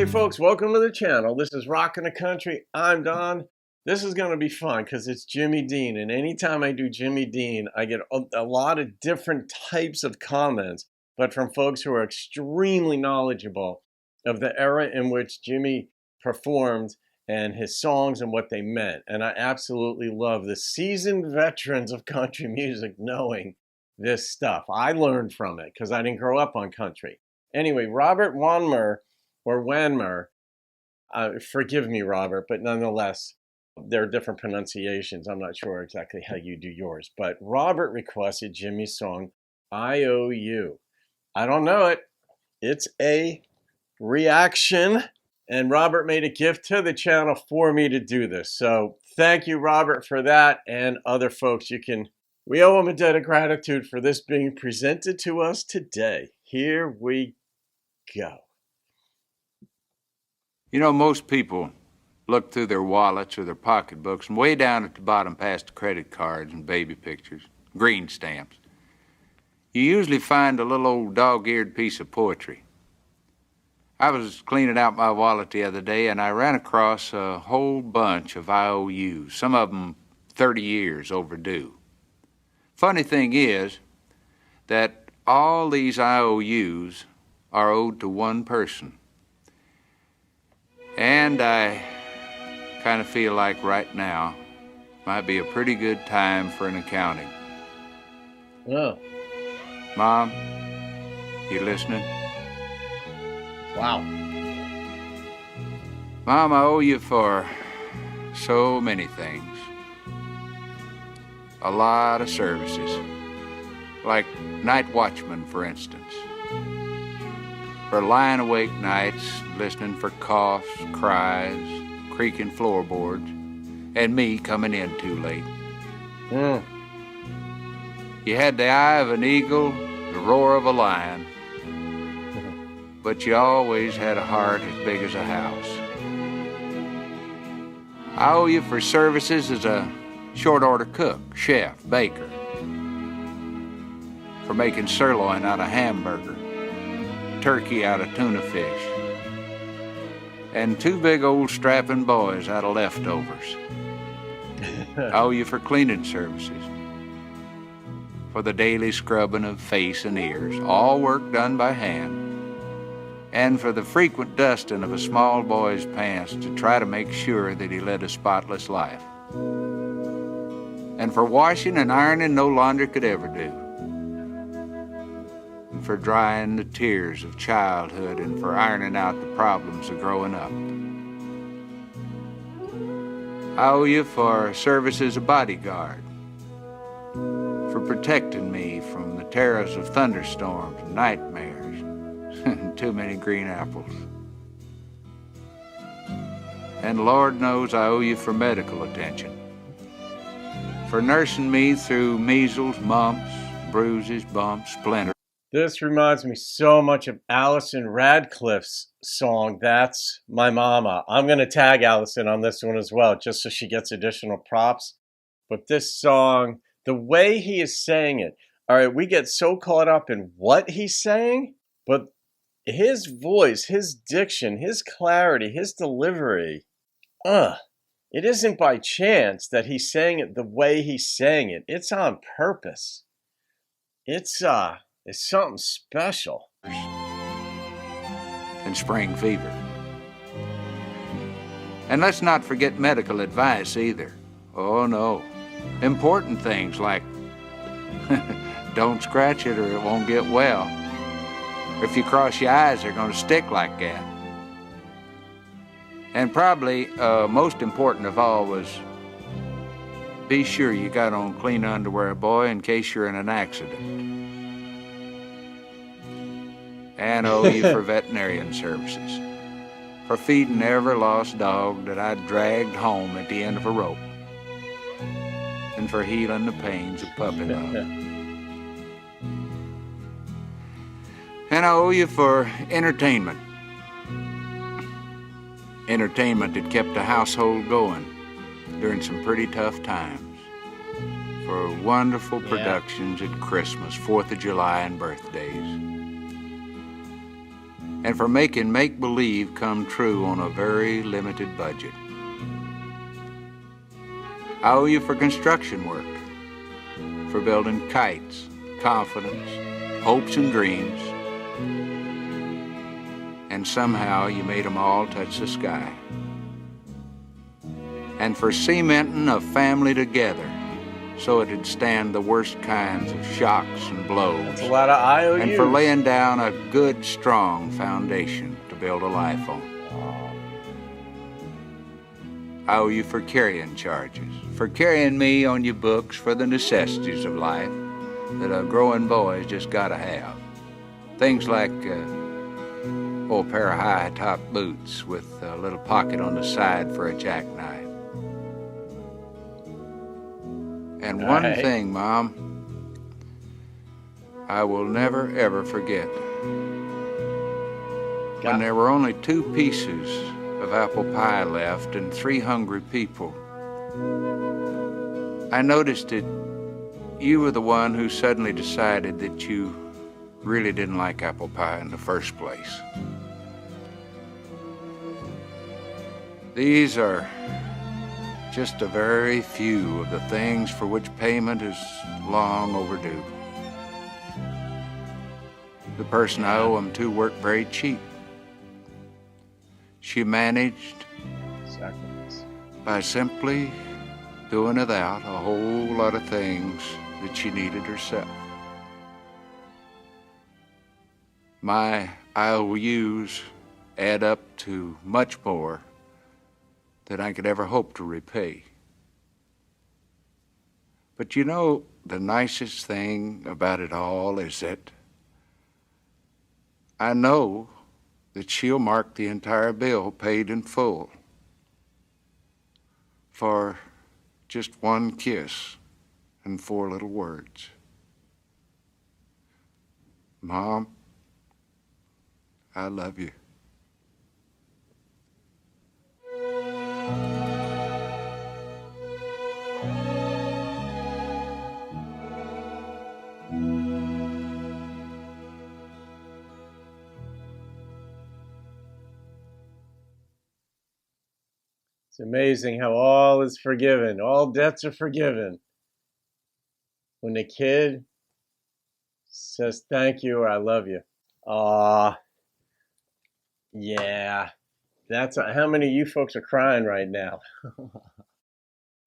Hey folks, welcome to the channel. This is Rockin' the Country. I'm Don. This is going to be fun because it's Jimmy Dean, and anytime I do Jimmy Dean, I get a lot of different types of comments, but from folks who are extremely knowledgeable of the era in which Jimmy performed and his songs and what they meant. And I absolutely love the seasoned veterans of country music knowing this stuff. I learned from it because I didn't grow up on country. Anyway, Robert Wanmer, or Wanmer, forgive me, Robert, but nonetheless, there are different pronunciations. I'm not sure exactly how you do yours, but Robert requested Jimmy's song, I.O.U. I don't know it. It's a reaction, and Robert made a gift to the channel for me to do this. So thank you, Robert, for that, and other folks. We owe him a debt of gratitude for this being presented to us today. Here we go. You know, most people look through their wallets or their pocketbooks, and way down at the bottom past the credit cards and baby pictures, green stamps, you usually find a little old dog-eared piece of poetry. I was cleaning out my wallet the other day, and I ran across a whole bunch of I.O.U.s, some of them 30 years overdue. Funny thing is that all these I.O.U.s are owed to one person. And I kind of feel like right now might be a pretty good time for an accounting. Oh. Mom, you listening? Wow. Mom, I owe you for so many things. A lot of services. Like night watchman, for instance. For lying awake nights, listening for coughs, cries, creaking floorboards, and me coming in too late. You had the eye of an eagle, the roar of a lion, but you always had a heart as big as a house. I owe you for services as a short order cook, chef, baker, for making sirloin out of hamburger, turkey out of tuna fish, and two big old strapping boys out of leftovers. I owe you for cleaning services, for the daily scrubbing of face and ears, all work done by hand, and for the frequent dusting of a small boy's pants to try to make sure that he led a spotless life, and for washing and ironing no laundry could ever do, and for drying the tears of childhood, and for ironing out the problems of growing up. I owe you for service as a bodyguard, for protecting me from the terrors of thunderstorms and nightmares and too many green apples. And Lord knows I owe you for medical attention, for nursing me through measles, mumps, bruises, bumps, splinters. This reminds me so much of Allison Radcliffe's song, That's My Mama. I'm going to tag Allison on this one as well, just so she gets additional props. But this song, the way he is saying it, all right, we get so caught up in what he's saying, but his voice, his diction, his clarity, his delivery, it isn't by chance that he's saying it the way he's saying it. It's on purpose. It's something special. And spring fever. And let's not forget medical advice either. Oh no. Important things like don't scratch it or it won't get well. If you cross your eyes, they're going to stick like that. And probably most important of all was be sure you got on clean underwear, boy, in case you're in an accident. And owe you for veterinarian services, for feeding every lost dog that I dragged home at the end of a rope, and for healing the pains of puppy love. And I owe you for entertainment. Entertainment that kept the household going during some pretty tough times. For wonderful productions at Christmas, 4th of July, and birthdays. and for making make-believe come true on a very limited budget. I owe you for construction work, for building kites, confidence, hopes and dreams, and somehow you made them all touch the sky. And for cementing a family together so it'd stand the worst kinds of shocks and blows. That's a lot of I.O.U. And for laying down a good, strong foundation to build a life on. I owe you for carrying charges, for carrying me on your books for the necessities of life that a growing boy's just gotta have. Things like a pair of high-top boots with a little pocket on the side for a jackknife. And one thing, Mom, I will never, ever forget. When there were only 2 pieces of apple pie left and 3 hungry people, I noticed that you were the one who suddenly decided that you really didn't like apple pie in the first place. These are just a very few of the things for which payment is long overdue. The person I owe them to worked very cheap. She managed by simply doing without a whole lot of things that she needed herself. My I.O.U.s add up to much more than I could ever hope to repay. But you know, the nicest thing about it all is that I know that she'll mark the entire bill paid in full for just 1 kiss and 4 little words. Mom, I love you. It's amazing how all is forgiven. All debts are forgiven. When the kid says thank you or I love you. Yeah. That's how many of you folks are crying right now?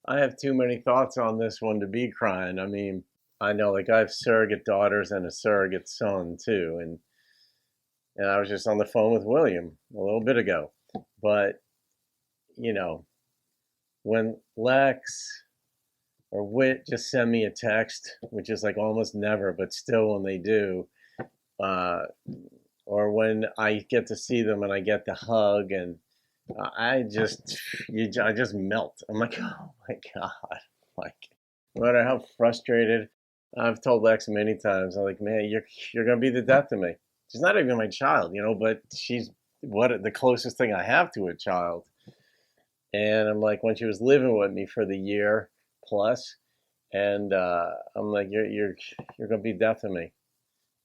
I have too many thoughts on this one to be crying. I mean, I know, like, I have surrogate daughters and a surrogate son too, and I was just on the phone with William a little bit ago. But you know, when Lex or Whit just send me a text, which is like almost never, but still when they do, or when I get to see them and I get the hug, and I just melt. I'm like, oh my God. Like, no matter how frustrated, I've told Lex many times, I'm like, man, you're gonna be the death of me. She's not even my child, but she's the closest thing I have to a child. And I'm like, when she was living with me for the year plus, and I'm like, you're gonna be death of me.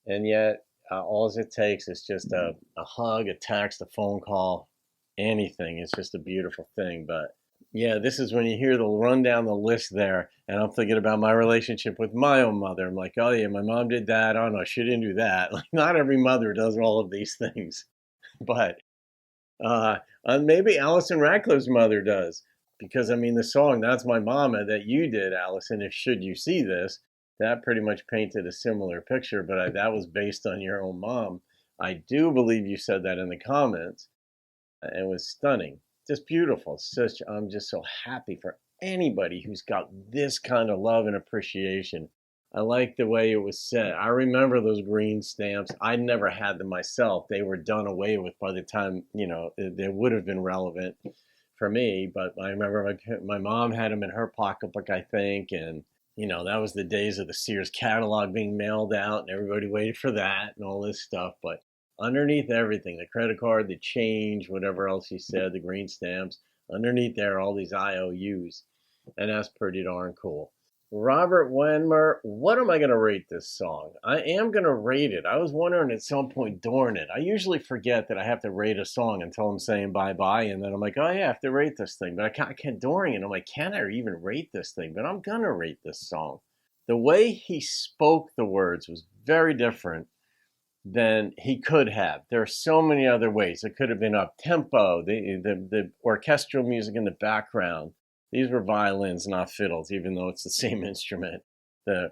And yet, all it takes is just a hug, a text, a phone call, anything. It's just a beautiful thing. But yeah, this is when you hear the run down the list there, and I'm thinking about my relationship with my own mother. I'm like, oh yeah, my mom did that. Oh no, she didn't do that. Like, not every mother does all of these things, but maybe Allison Radcliffe's mother does, because I mean the song "That's My Mama" that you did, Allison, if should you see this, that pretty much painted a similar picture, but that was based on your own mom. I do believe you said that in the comments. It was stunning, just beautiful. I'm just so happy for anybody who's got this kind of love and appreciation. I like the way it was said. I remember those green stamps. I never had them myself. They were done away with by the time, they would have been relevant for me. But I remember my mom had them in her pocketbook, I think. And, that was the days of the Sears catalog being mailed out, and everybody waited for that and all this stuff. But underneath everything, the credit card, the change, whatever else he said, the green stamps, underneath there, all these I.O.U.s. And that's pretty darn cool. Robert Wanmer, what am I going to rate this song? I am going to rate it. I was wondering at some point during it. I usually forget that I have to rate a song until I'm saying bye-bye, and then I'm like, oh yeah, I have to rate this thing. But I can't during it. I'm like, can I even rate this thing? But I'm going to rate this song. The way he spoke the words was very different than he could have. There are so many other ways. It could have been up tempo, the orchestral music in the background. These were violins, not fiddles, even though it's the same instrument. The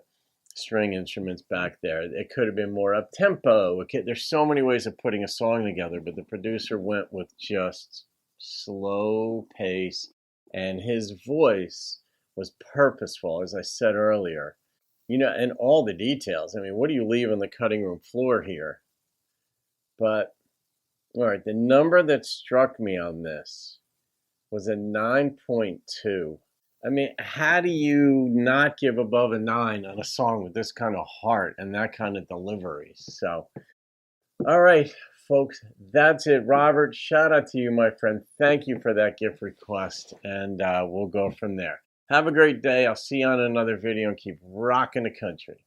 string instruments back there. It could have been more up tempo. There's so many ways of putting a song together, but the producer went with just slow pace, and his voice was purposeful, as I said earlier. And all the details. I mean, what do you leave on the cutting room floor here? But, all right, the number that struck me on this was a 9.2. I mean, how do you not give above a 9 on a song with this kind of heart and that kind of delivery? So, all right, folks, that's it. Robert, shout out to you, my friend. Thank you for that gift request, and we'll go from there. Have a great day. I'll see you on another video and keep rocking the country.